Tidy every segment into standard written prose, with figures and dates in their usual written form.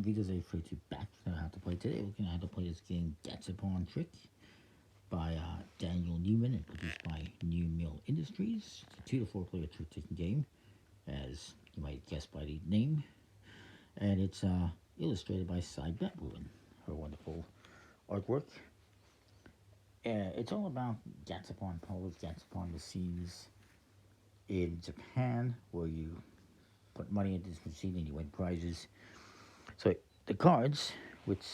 Videos are free to back to how to play today. We're looking at how to play this game Gachapon Trick by Daniel Newman and produced by New Mill Industries. It's a 2 to 4 player trick taking game, as you might guess by the name. And it's illustrated by Cy Betwin, her wonderful artwork. It's all about Gachapon pose. Gachapon the scenes in Japan where you put money into this machine and you win prizes. So the cards, which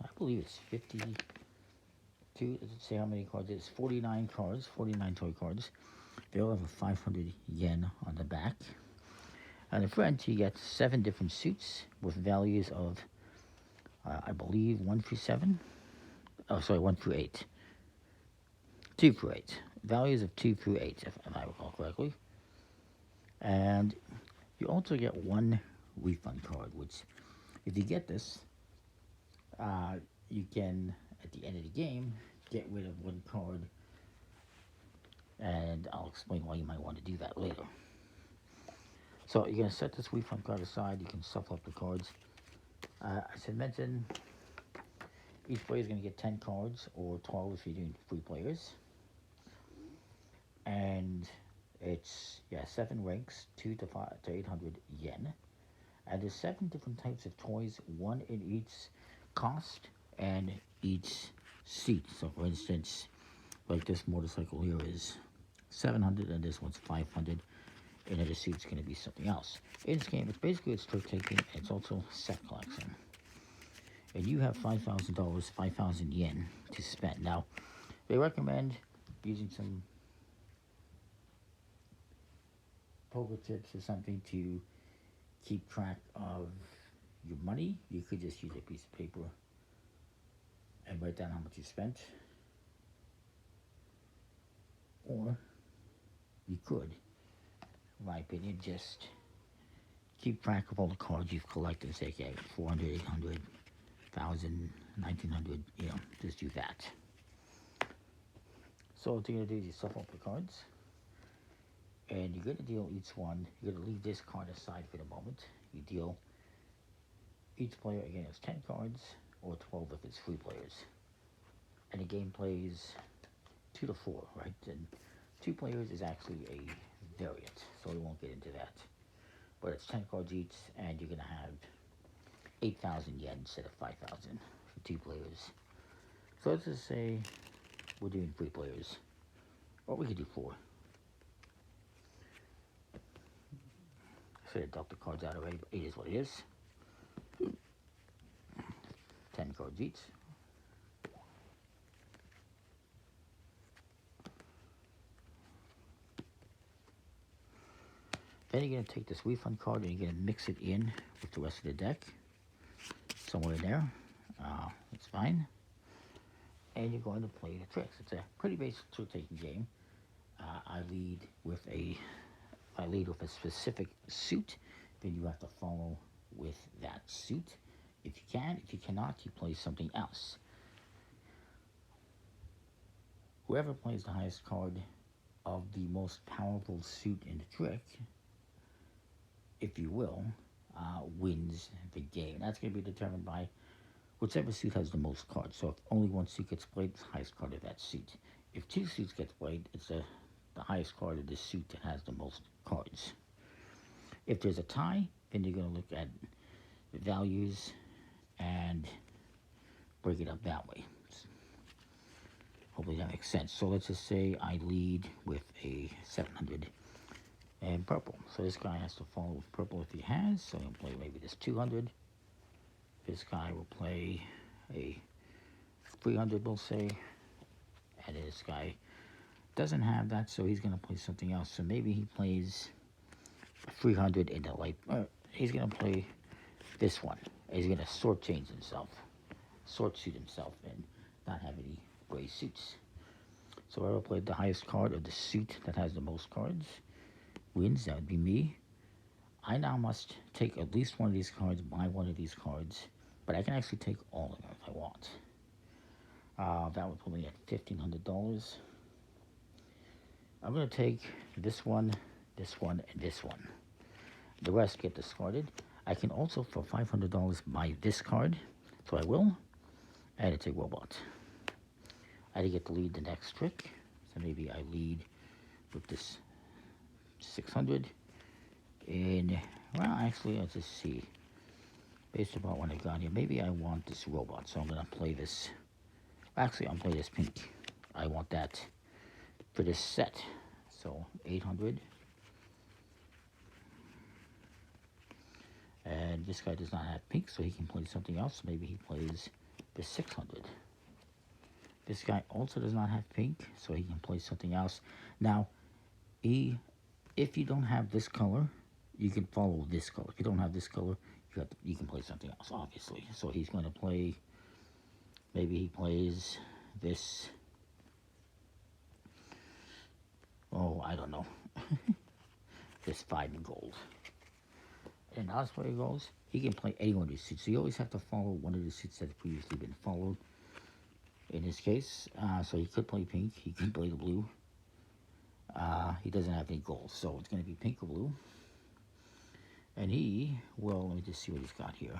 I believe it's 52, does it say how many cards? It's 49 cards, 49 toy cards. They all have a 500 yen on the back. On the front, you get 7 different suits with values of, I believe, 1 through 7. Oh, sorry, 1 through 8. 2 through 8. Values of 2 through 8, if I recall correctly. And you also get 1 refund card, which, if you get this, you can, at the end of the game, get rid of 1 card, and I'll explain why you might want to do that later. So you're going to set this refund card aside. You can shuffle up the cards. As I mentioned, each player is going to get 10 cards, or 12 if you're doing 3 players. And it's, 7 ranks, 2 to 800 yen. And there's 7 different types of toys, 1 in each cost and each seat. So for instance, like this motorcycle here is 700 and this one's 500. Another seat's going to be something else. In this game, it's trick taking. It's also set collecting. And you have $5,000, 5,000 yen to spend. Now, they recommend using some poker tips or something to keep track of your money. You could just use a piece of paper and write down how much you spent. Or you could, in my opinion, just keep track of all the cards you've collected. Say, okay, 400, 800, 1,000, 1,900, just do that. So what you're going to do is you shuffle up the cards. And you're going to deal each one. You're going to leave this card aside for the moment. You deal each player, again, has 10 cards, or 12 if it's 3 players. And the game plays 2 to 4, right? And 2 players is actually a variant, so we won't get into that. But it's 10 cards each, and you're going to have 8,000 yen instead of 5,000 for 2 players. So let's just say we're doing 3 players, or we could do 4. I dealt the cards out already, but 8 is what it is. 10 cards each. Then you're going to take this refund card and you're going to mix it in with the rest of the deck. Somewhere in there. It's fine. And you're going to play the tricks. It's a pretty basic trick-taking game. I lead with a specific suit, then you have to follow with that suit. If you can, if you cannot, you play something else. Whoever plays the highest card of the most powerful suit in the trick, if you will, wins the game. That's going to be determined by whichever suit has the most cards. So if only 1 suit gets played, it's the highest card of that suit. If 2 suits get played, it's the highest card of the suit that has the most cards. If there's a tie, then you're going to look at the values and break it up that way. Hopefully that makes sense. So let's just say I lead with a 700 and purple. So this guy has to follow with purple if he has. So he'll play maybe this 200. This guy will play a 300, we'll say. And this guy doesn't have that, so he's going to play something else. So maybe he plays 300 in the light. He's going to play this one. He's going to short-change himself, short-suit himself, and not have any gray suits. So whoever played the highest card of the suit that has the most cards wins. That would be me. I now must take at least one of these cards, buy one of these cards, but I can actually take all of them if I want. That would put me at $1,500. I'm going to take this one, and this one. The rest get discarded. I can also, for $500, buy this card, so I will, and it's a robot. I didn't get to lead the next trick, so maybe I lead with this 600, and, well, actually, let's just see, based upon what I got here, maybe I want this robot, so I'm going to play this, actually, I'll play this pink. I want that for this set, so 800. And this guy does not have pink, so he can play something else. Maybe he plays the 600. This guy also does not have pink, so he can play something else. Now, if you don't have this color, you can follow this color. If you don't have this color, you can play something else, obviously. So he's going to play, maybe he plays this, oh, I don't know, this 5 in gold. And that's where he goes. He can play any one of these suits. So you always have to follow one of the suits that have previously been followed. In this case, so he could play pink. He can play the blue. He doesn't have any gold, so it's going to be pink or blue. And he will, let me just see what he's got here.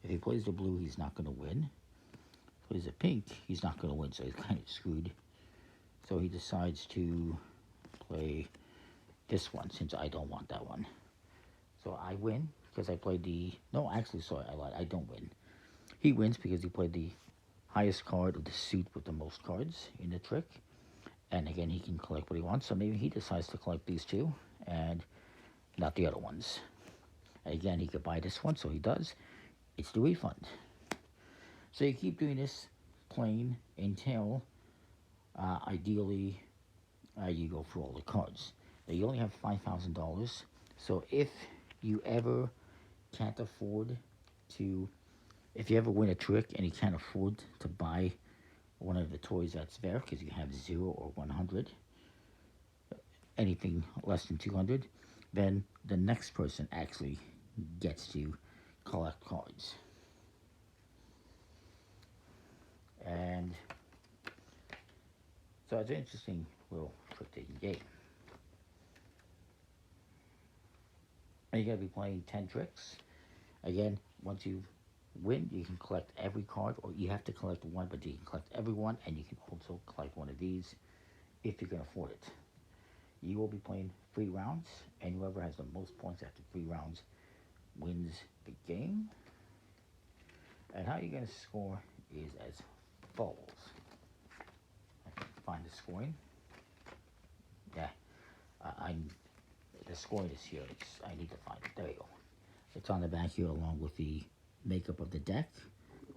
If he plays the blue, he's not going to win. If he plays the pink, he's not going to win, so he's kind of screwed. So he decides to play this one, since I don't want that one. So I win, because I played the, no, actually, sorry, I lied, I don't win. He wins because he played the highest card of the suit with the most cards in the trick. And again, he can collect what he wants, so maybe he decides to collect these two, and not the other ones. And again, he could buy this one, so he does. It's the refund. So you keep doing this plain until, ideally, you go through all the cards. Now, you only have $5,000, so if you ever can't afford to, if you ever win a trick and you can't afford to buy one of the toys that's there, because you have 0 or 100, anything less than 200, then the next person actually gets to collect cards. And so it's an interesting little trick-taking game. And you gotta be playing 10 tricks. Again, once you win, you can collect every card, or you have to collect one, but you can collect every one, and you can also collect one of these if you can afford it. You will be playing 3 rounds, and whoever has the most points after 3 rounds wins the game. And how you're going to score is as follows. I can find the scoring. Yeah, the scoring is here. I need to find it. There you go. It's on the back here along with the makeup of the deck,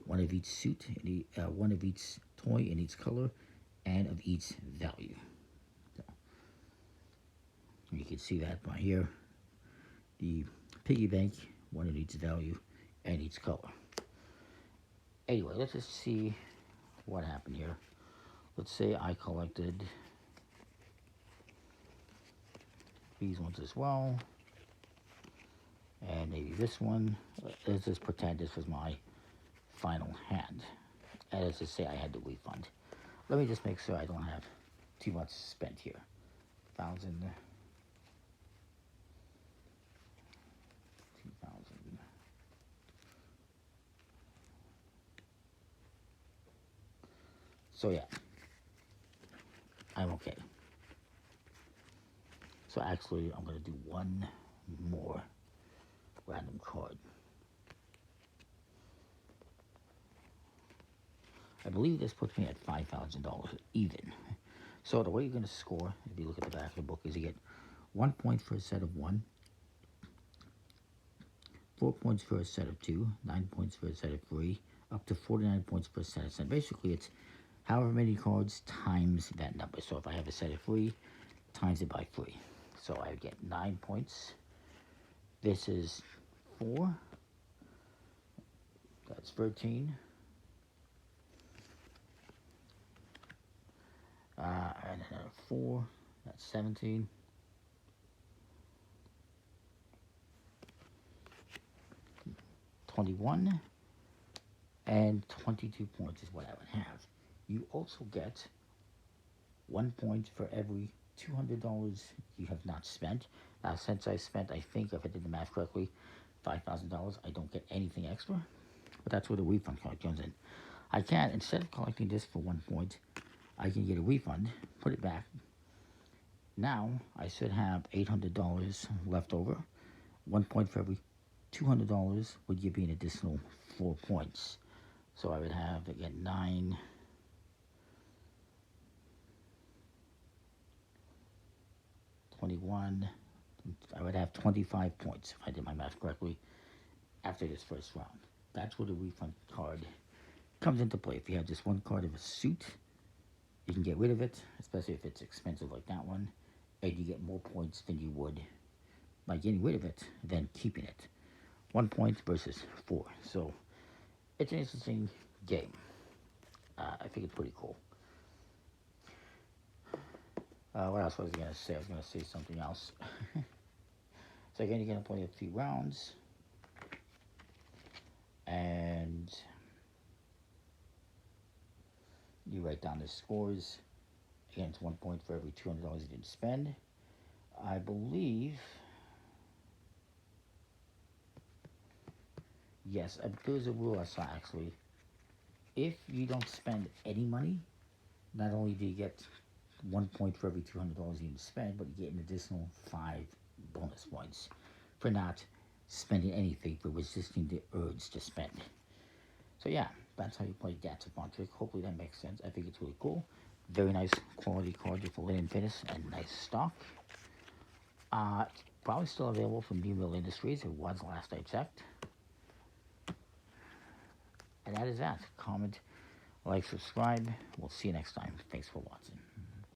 one of each suit, one of each toy in each color, and of each value. So, you can see that right here. The piggy bank, one of each value, and each color. Anyway, let's just see what happened here. Let's say I collected these ones as well, and maybe this one. Let's just pretend this was my final hand. And let's just say I had the refund. Let me just make sure I don't have too much spent here. 1,000, 2,000. So yeah, I'm okay. So actually, I'm going to do one more random card. I believe this puts me at $5,000 even. So the way you're going to score, if you look at the back of the book, is you get 1 point for a set of 1, 4 points for a set of 2, 9 points for a set of 3, up to 49 points per set of 7. Basically, it's however many cards times that number. So if I have a set of 3, times it by 3. So I get 9 points. This is 4. That's 13. And another 4. That's 17. $21. And 22 points is what I would have. You also get 1 point for every $200 you have not spent. Now, since I spent, I think, if I did the math correctly, $5,000, I don't get anything extra. But that's where the refund card comes in. I can, instead of collecting this for 1 point, I can get a refund, put it back. Now, I should have $800 left over. 1 point for every $200 would give me an additional 4 points. So I would have, again, 9, 21, I would have 25 points if I did my math correctly after this first round. That's where the refund card comes into play. If you have just one card of a suit, you can get rid of it, especially if it's expensive like that one, and you get more points than you would by getting rid of it than keeping it. 1 point versus 4. So it's an interesting game. I think it's pretty cool. What else was I going to say? I was going to say something else. So again, you're going to play a few rounds. And you write down the scores. Again, it's 1 point for every $200 you didn't spend. I believe... Yes, there's a rule I saw actually. If you don't spend any money, not only do you get 1 point for every $200 you didn't spend, but you get an additional 5 bonus points for not spending anything, but resisting the urge to spend. So yeah, that's how you play Gachapon trick. Hopefully that makes sense. I think it's really cool. Very nice quality card with a linen finish and nice stock. Probably still available from New Mill Industries. It was last I checked. And that is that. Comment, like, subscribe. We'll see you next time. Thanks for watching.